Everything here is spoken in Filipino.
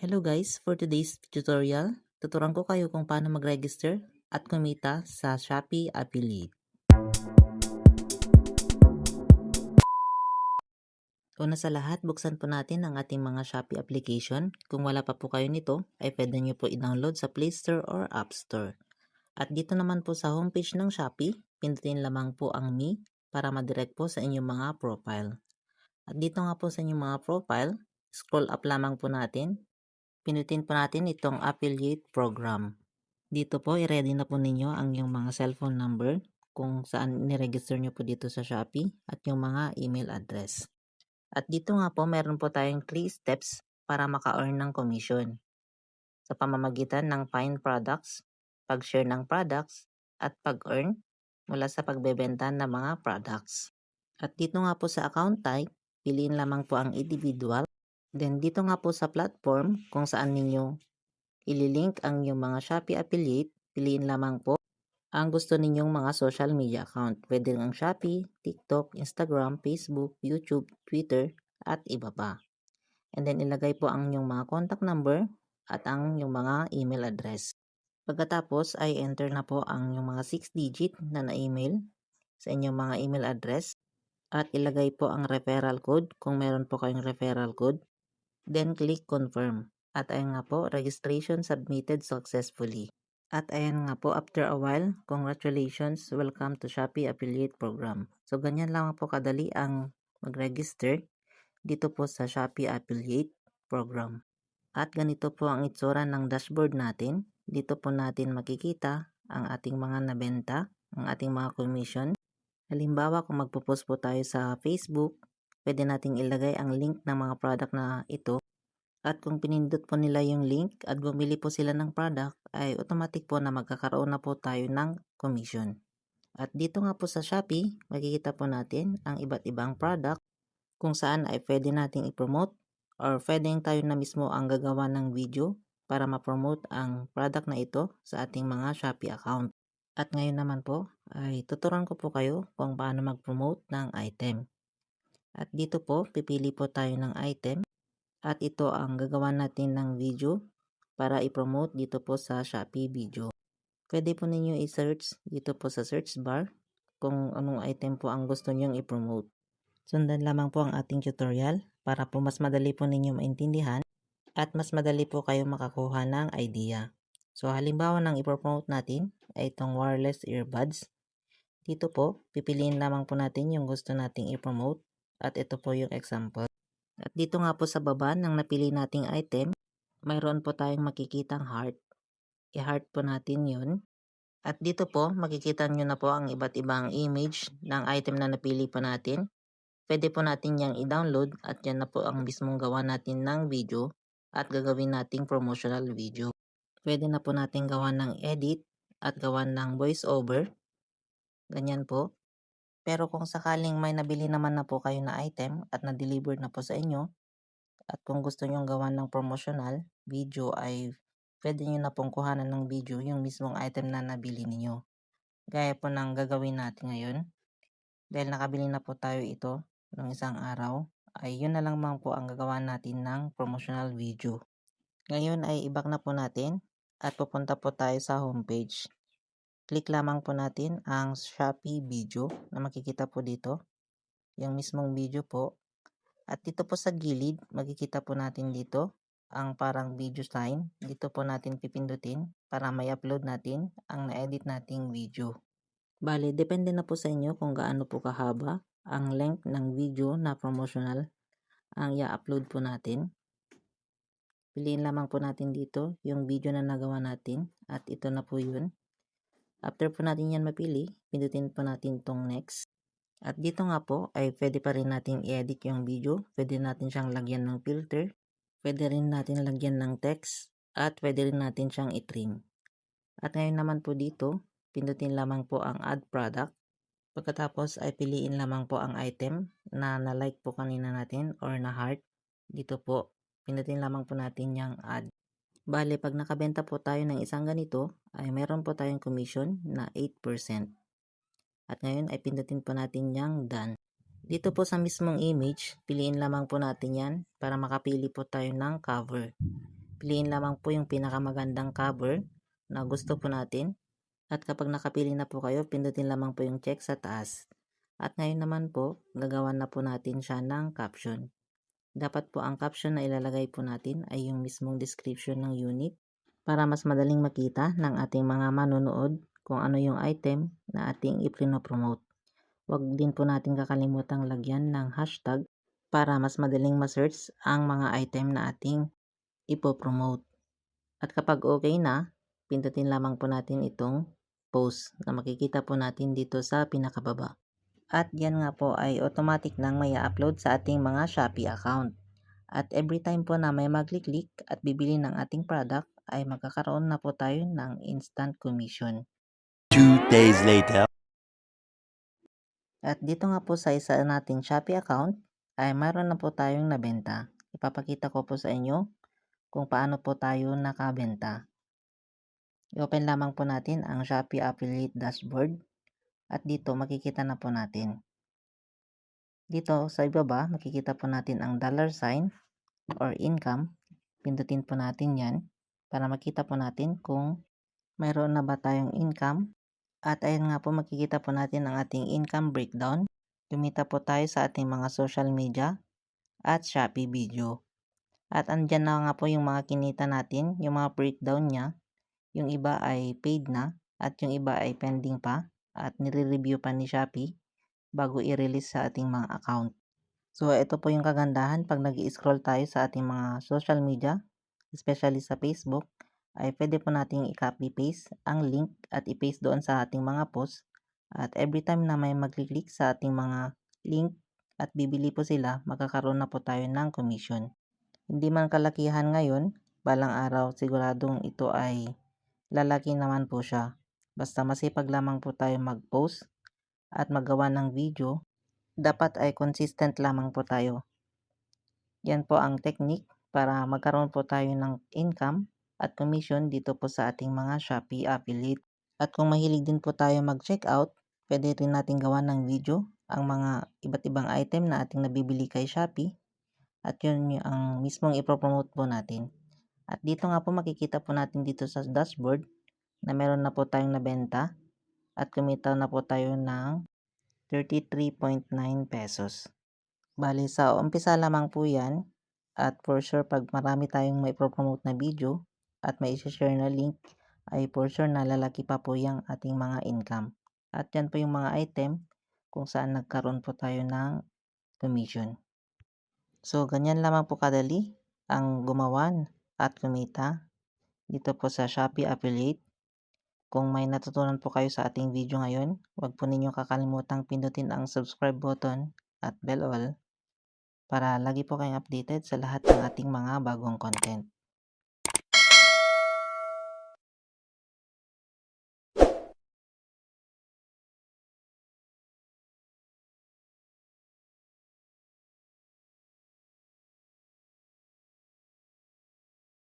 Hello guys, for today's tutorial, tuturuan ko kayo kung paano mag-register at kumita sa Shopee Affiliate. Una sa lahat, buksan po natin ang ating mga Shopee application. Kung wala pa po kayo nito, ay pwede nyo po i-download sa Play Store or App Store. At dito naman po sa homepage ng Shopee, pindutin lamang po ang Me para madirect po sa inyong mga profile. At dito nga po sa inyong mga profile, scroll up lamang po natin. Pinutin po natin itong affiliate program. Dito po, i-ready na po ninyo ang yung mga cellphone number kung saan ni-register nyo po dito sa Shopee at yung mga email address. At dito nga po, meron po tayong 3 steps para maka-earn ng commission sa pamamagitan ng find products, pag-share ng products, at pag-earn mula sa pagbebenta ng mga products. At dito nga po sa account type, piliin lamang po ang individual. Then dito nga po sa platform kung saan ninyo ililink ang inyong mga Shopee affiliate, piliin lamang po ang gusto ninyong mga social media account. Pwede ang Shopee, TikTok, Instagram, Facebook, YouTube, Twitter, at iba pa. And then ilagay po ang inyong mga contact number at ang inyong mga email address. Pagkatapos ay enter na po ang inyong mga 6 digit na email sa inyong mga email address at ilagay po ang referral code kung meron po kayong referral code. Then click confirm. At ayan nga po, registration submitted successfully. At ayan nga po, after a while, congratulations, welcome to Shopee Affiliate Program. So ganyan lang po kadali ang mag-register dito po sa Shopee Affiliate Program. At ganito po ang itsura ng dashboard natin. Dito po natin makikita ang ating mga nabenta, ang ating mga commission. Halimbawa kung magpo-post po tayo sa Facebook, pwede nating ilagay ang link ng mga product na ito. At kung pinindot po nila yung link at bumili po sila ng product, ay automatic po na magkakaroon na po tayo ng commission. At dito nga po sa Shopee, makikita po natin ang iba't ibang product kung saan ay pwede nating i-promote or pwedeng tayo na mismo ang gagawa ng video para ma-promote ang product na ito sa ating mga Shopee account. At ngayon naman po ay tuturuan ko po kayo kung paano mag-promote ng item. At dito po, pipili po tayo ng item. At ito ang gagawa natin ng video para i-promote dito po sa Shopee video. Pwede po ninyo i-search dito po sa search bar kung anong item po ang gusto nyong i-promote. Sundan lamang po ang ating tutorial para po mas madali po ninyo maintindihan at mas madali po kayo makakuha ng idea. So halimbawa ng i-promote natin ay itong wireless earbuds. Dito po, pipiliin lamang po natin yung gusto nating i-promote at ito po yung example. At dito nga po sa baba ng napili nating item, mayroon po tayong makikitang heart. I-heart po natin yun. At dito po, makikita nyo na po ang iba't ibang image ng item na napili po natin. Pwede po natin yang i-download at yan na po ang mismong gawa natin ng video at gagawin nating promotional video. Pwede na po natin gawa ng edit at gawa ng voice over. Ganyan po. Pero kung sakaling may nabili naman na po kayo na item at na-deliver na po sa inyo, at kung gusto nyong gawan ng promotional video ay pwede nyo na pong kuhanan ng video yung mismong item na nabili niyo. Gaya po ng gagawin natin ngayon. Dahil nakabili na po tayo ito ng isang araw, ay yun na lang po ang gagawa natin ng promotional video. Ngayon ay i-back na po natin at pupunta po tayo sa homepage. Click lamang po natin ang Shopee video na makikita po dito. Yung mismong video po. At dito po sa gilid, makikita po natin dito ang parang video sign. Dito po natin pipindutin para may upload natin ang na-edit nating video. Bale, depende na po sa inyo kung gaano po kahaba ang length ng video na promotional ang i-upload po natin. Piliin lamang po natin dito yung video na nagawa natin at ito na po yun. After po natin yan mapili, pindutin po natin tong next. At dito nga po ay pwede pa rin natin i-edit yung video. Pwede natin siyang lagyan ng filter. Pwede rin natin lagyan ng text. At pwede rin natin siyang i-trim. At ngayon naman po dito, pindutin lamang po ang add product. Pagkatapos ay piliin lamang po ang item na na-like po kanina natin or na heart. Dito po, pindutin lamang po natin yung add. Bale, pag nakabenta po tayo ng isang ganito, ay meron po tayong commission na 8%. At ngayon ay pindutin po natin yung done. Dito po sa mismong image, piliin lamang po natin yan para makapili po tayo ng cover. Piliin lamang po yung pinakamagandang cover na gusto po natin. At kapag nakapili na po kayo, pindutin lamang po yung check sa taas. At ngayon naman po, gagawan na po natin siya ng caption. Dapat po ang caption na ilalagay po natin ay yung mismong description ng unit para mas madaling makita ng ating mga manonood kung ano yung item na ating ipinopromote. Huwag din po natin kakalimutang lagyan ng hashtag para mas madaling ma-search ang mga item na ating ipopromote. At kapag okay na, pindutin lamang po natin itong post na makikita po natin dito sa pinakababa. At yan nga po ay automatic nang may upload sa ating mga Shopee account. At every time po na may magklik at bibili ng ating product ay magkakaroon na po tayo ng instant commission. 2 days later. At dito nga po sa isa nating Shopee account ay mayroon na po tayong nabenta. Ipapakita ko po sa inyo kung paano po tayo nakabenta. I-open lamang po natin ang Shopee Affiliate Dashboard at dito makikita na po natin. Dito sa ibaba makikita po natin ang $ or income. Pindutin po natin yan para makita po natin kung mayroon na ba tayong income. At ayun nga po makikita po natin ang ating income breakdown. Kumita po tayo sa ating mga social media at Shopee video. At andyan na nga po yung mga kinita natin, yung mga breakdown niya. Yung iba ay paid na at yung iba ay pending pa at nire-review pa ni Shopee bago i-release sa ating mga account. So ito po yung kagandahan pag nag-i-scroll tayo sa ating mga social media, especially sa Facebook, ay pwede po nating i-copy paste ang link at i-paste doon sa ating mga post. At every time na may mag-click sa ating mga link at bibili po sila, magkakaroon na po tayo ng commission. Hindi man kalakihan ngayon, balang araw siguradong ito ay lalaki naman po siya. Basta masipag lamang po tayo mag-post at magawa ng video, dapat ay consistent lamang po tayo. Yan po ang technique para magkaroon po tayo ng income at commission dito po sa ating mga Shopee affiliate. At kung mahilig din po tayo mag-check out, pwede rin natin gawa ng video ang mga iba't ibang item na ating nabibili kay Shopee at yun yung ang mismong ipropromote po natin. At dito nga po makikita po natin dito sa dashboard na meron na po tayong nabenta at kumita na po tayo ng 33.9 pesos. Bali sa umpisa lamang po yan at for sure pag marami tayong may promote na video at may share na link ay for sure na lalaki pa po yung ating mga income. At yan po yung mga item kung saan nagkaroon po tayo ng commission. So ganyan lamang po kadali ang gumawa at kumita dito po sa Shopee Affiliate. Kung may natutunan po kayo sa ating video ngayon, huwag po ninyong kakalimutang pindutin ang subscribe button at bell all para lagi po kayong updated sa lahat ng ating mga bagong content.